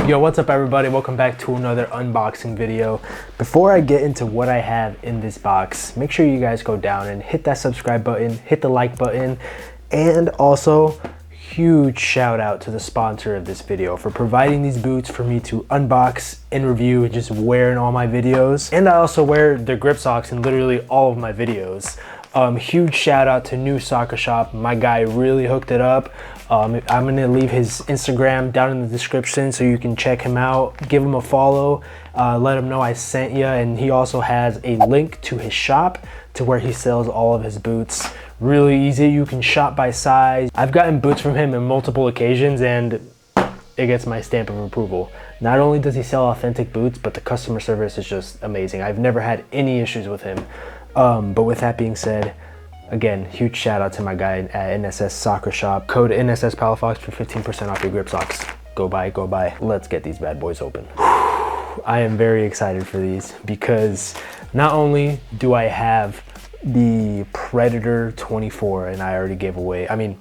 Yo, what's up everybody? Welcome back to another unboxing video. Before I get into what I have in this box, make sure you guys go down and hit that subscribe button, hit the like button, and also huge shout out to the sponsor of this video for providing these boots for me to unbox and review and just wear in all my videos. And I also wear their grip socks in literally all of my videos. Huge shout out to Newsoccershop. My guy really hooked it up. I'm gonna leave his Instagram down in the description so you can check him out, give him a follow, let him know I sent you, and he also has a link to his shop to where he sells all of his boots. Really easy, you can shop by size. I've gotten boots from him on multiple occasions and it gets my stamp of approval. Not only does he sell authentic boots, but the customer service is just amazing. I've never had any issues with him. But with that being said, again, huge shout out to my guy at Newsoccershop. Code NSS Palafox for 15% off your grip socks. Go buy, go buy. Let's get these bad boys open. I am very excited for these because not only do I have the Predator 24, and I already gave away, I mean,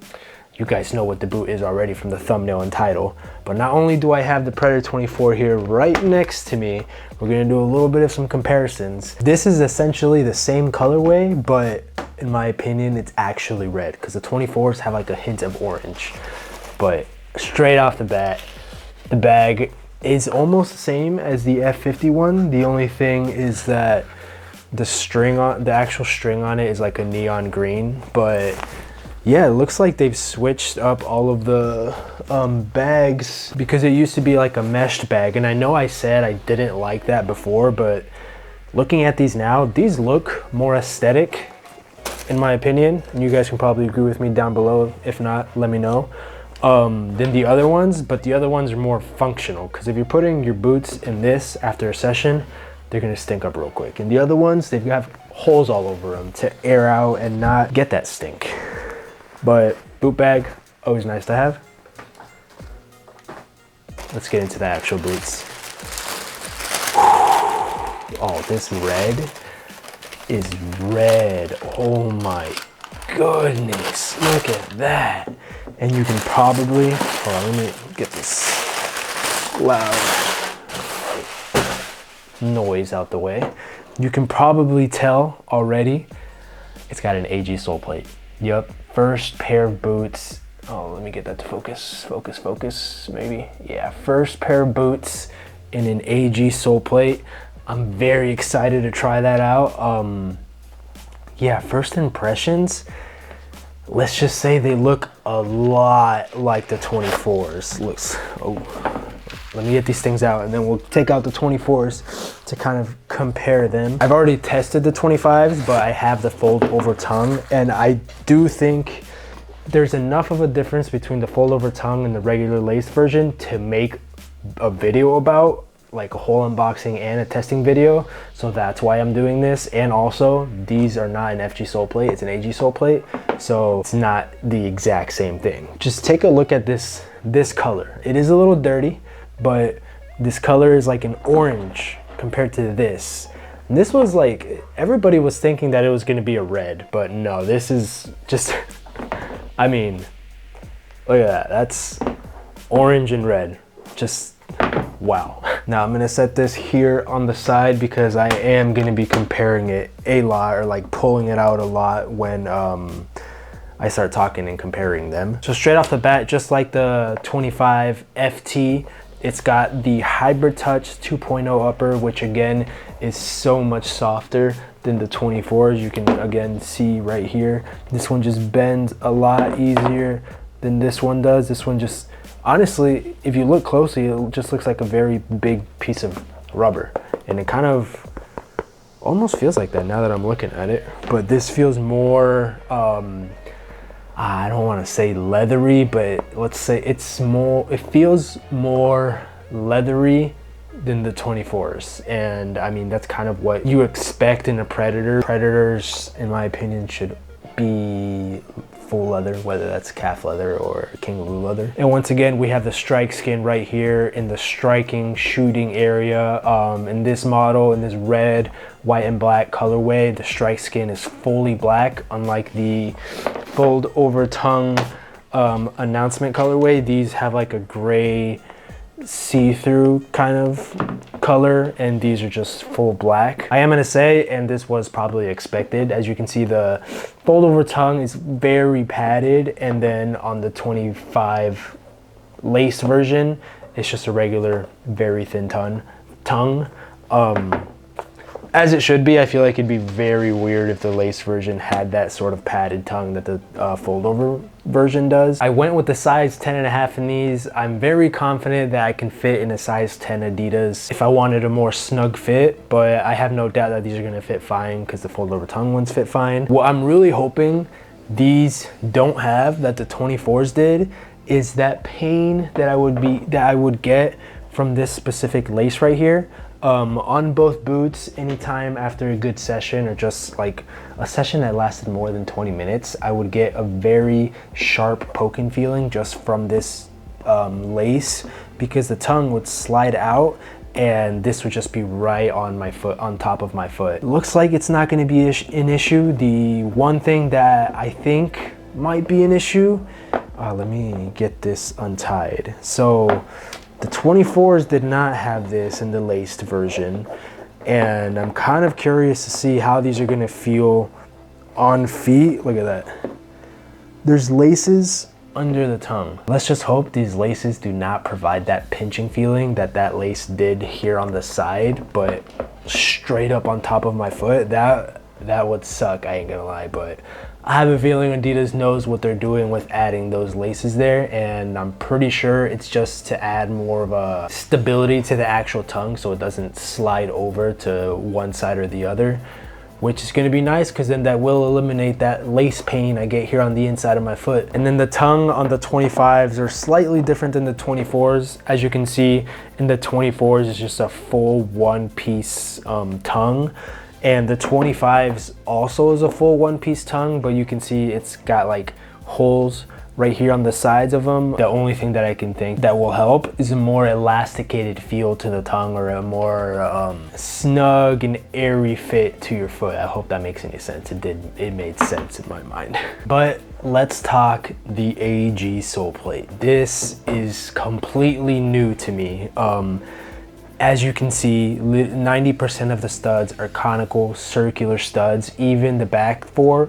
you guys know what the boot is already from the thumbnail and title, but not only do I have the Predator 24 here right next to me, we're gonna do a little bit of some comparisons. This is essentially the same colorway, but in my opinion, it's actually red because the 24s have like a hint of orange. But straight off the bat, the bag is almost the same as the F51. The only thing is that the actual string on it is like a neon green, but yeah, it looks like they've switched up all of the bags because it used to be like a meshed bag. And I know I said I didn't like that before, but looking at these now, these look more aesthetic in my opinion. And you guys can probably agree with me down below. If not, let me know. Than the other ones, but the other ones are more functional because if you're putting your boots in this after a session, they're gonna stink up real quick. And the other ones, they've got holes all over them to air out and not get that stink. But boot bag, always nice to have. Let's get into the actual boots. Oh, this red is red. Oh my goodness, look at that. And you can probably, hold on, let me get this loud noise out the way. You can probably tell already it's got an AG sole plate. Yep, first pair of boots. Oh, let me get that to focus, focus, maybe. Yeah, first pair of boots in an AG sole plate. I'm very excited to try that out. Yeah, first impressions, let's just say they look a lot like the 24s. Let me get these things out and then we'll take out the 24s to kind of compare them. I've already tested the 25s, but I have the fold over tongue, and I do think there's enough of a difference between the fold over tongue and the regular lace version to make a video about, like a whole unboxing and a testing video. So that's why I'm doing this. And also, these are not an FG sole plate, it's an AG sole plate. So it's not the exact same thing. Just take a look at this color. It is a little dirty, but this color is like an orange compared to this. And this was like, everybody was thinking that it was gonna be a red, but no, this is just, I mean, look at that. That's orange and red. Just wow. Now I'm gonna set this here on the side because I am gonna be comparing it a lot, or like pulling it out a lot when I start talking and comparing them. So straight off the bat, just like the 25 FT, it's got the Hybrid Touch 2.0 upper, which again is so much softer than the 24s. You can again see right here, this one just bends a lot easier than this one does. This one just, honestly, if you look closely, it just looks like a very big piece of rubber. And it kind of almost feels like that now that I'm looking at it. But this feels more, I don't want to say leathery, but let's say it's more, it feels more leathery than the 24s. And I mean, that's kind of what you expect in a Predator. Predators, in my opinion, should be full leather, whether that's calf leather or kangaroo leather. And once again, we have the strike skin right here in the striking shooting area. In this model, in this red, white and black colorway, the strike skin is fully black, unlike the fold over tongue announcement colorway. These have like a gray see-through kind of color, and these are just full black. I am gonna say, and this was probably expected, as you can see the fold over tongue is very padded, and then on the 25 lace version it's just a regular very thin tongue. As it should be. I feel like it'd be very weird if the lace version had that sort of padded tongue that the fold over version does. I went with the size 10.5 in these. I'm very confident that I can fit in a size 10 Adidas if I wanted a more snug fit, but I have no doubt that these are gonna fit fine because the fold over tongue ones fit fine. What I'm really hoping these don't have that the 24s did is that pain that I would get from this specific lace right here. On both boots, anytime after a good session or just like a session that lasted more than 20 minutes, I would get a very sharp poking feeling just from this lace, because the tongue would slide out and this would just be right on my foot, on top of my foot. It looks like it's not going to be an issue. The one thing that I think might be an issue, let me get this untied. So the 24s did not have this in the laced version, and I'm kind of curious to see how these are gonna feel on feet. Look at that. There's laces under the tongue. Let's just hope these laces do not provide that pinching feeling that that lace did here on the side, but straight up on top of my foot. That would suck, I ain't gonna lie, but I have a feeling Adidas knows what they're doing with adding those laces there, and I'm pretty sure it's just to add more of a stability to the actual tongue so it doesn't slide over to one side or the other, which is going to be nice because then that will eliminate that lace pain I get here on the inside of my foot. And then the tongue on the 25s are slightly different than the 24s. As you can see, in the 24s it's just a full one-piece tongue. And the 25s also is a full one-piece tongue, but you can see it's got like holes right here on the sides of them. The only thing that I can think that will help is a more elasticated feel to the tongue, or a more snug and airy fit to your foot. I hope that makes any sense. It made sense in my mind. But let's talk the AG sole plate. This is completely new to me. As you can see, 90% of the studs are conical circular studs, even the back four,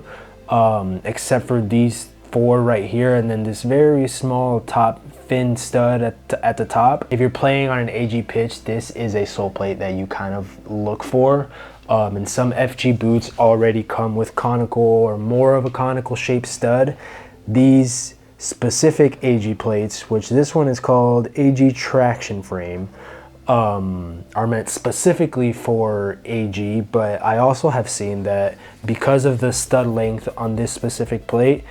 except for these four right here, and then this very small top fin stud at the top. If you're playing on an AG pitch, this is a sole plate that you kind of look for. And some FG boots already come with conical or more of a conical shaped stud. These specific AG plates, which this one is called AG traction frame, are meant specifically for AG, but I also have seen that because of the stud length on this specific plate,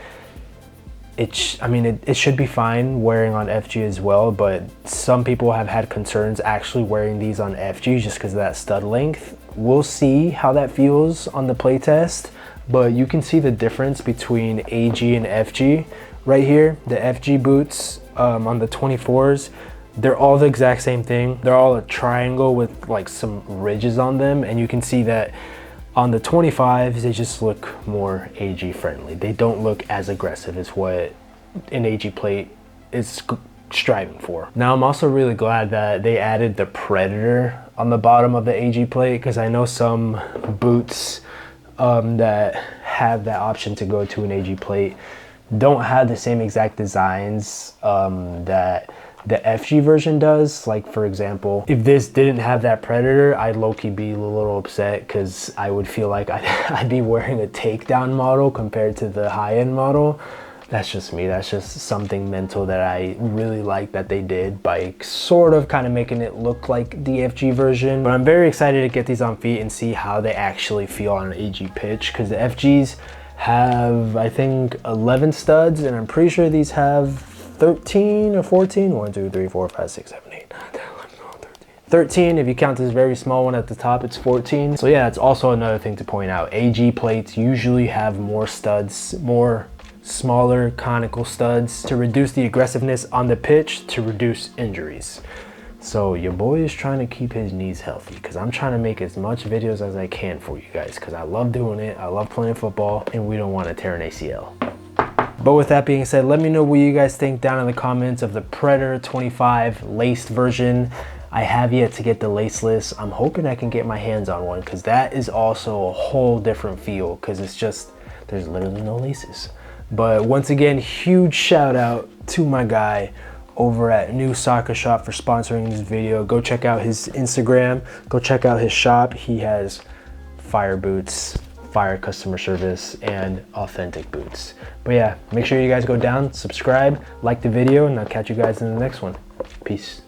it should be fine wearing on FG as well, but some people have had concerns actually wearing these on FG just because of that stud length. We'll see how that feels on the play test, but you can see the difference between AG and FG right here. The FG boots on the 24s, they're all the exact same thing. They're all a triangle with like some ridges on them, and you can see that on the 25s, they just look more AG friendly. They don't look as aggressive as what an AG plate is striving for. Now, I'm also really glad that they added the Predator on the bottom of the AG plate, because I know some boots that have that option to go to an AG plate don't have the same exact designs that the FG version does. Like, for example, if this didn't have that Predator, I'd low-key be a little upset, because I would feel like I'd be wearing a takedown model compared to the high-end model. That's just me. That's just something mental that I really like that they did by sort of kind of making it look like the FG version. But I'm very excited to get these on feet and see how they actually feel on an AG pitch, because the FGs have, I think, 11 studs, and I'm pretty sure these have 13 or 14. 1, 2, 3, 4, 5, 6, 7, 8, 9, 10, 11, 12, 13. If you count this very small one at the top, it's 14. So yeah, it's also another thing to point out. AG plates usually have more studs, more smaller conical studs, to reduce the aggressiveness on the pitch, to reduce injuries. So your boy is trying to keep his knees healthy, because I'm trying to make as much videos as I can for you guys, because I love doing it. I love playing football, and we don't want to tear an ACL. But with that being said, let me know what you guys think down in the comments of the Predator 25 laced version. I have yet to get the laceless. I'm hoping I can get my hands on one, because that is also a whole different feel, because it's just, there's literally no laces. But once again, huge shout out to my guy over at Newsoccershop for sponsoring this video. Go check out his Instagram, go check out his shop. He has fire boots, fire customer service, and authentic boots. But yeah, make sure you guys go down, subscribe, like the video, and I'll catch you guys in the next one. Peace.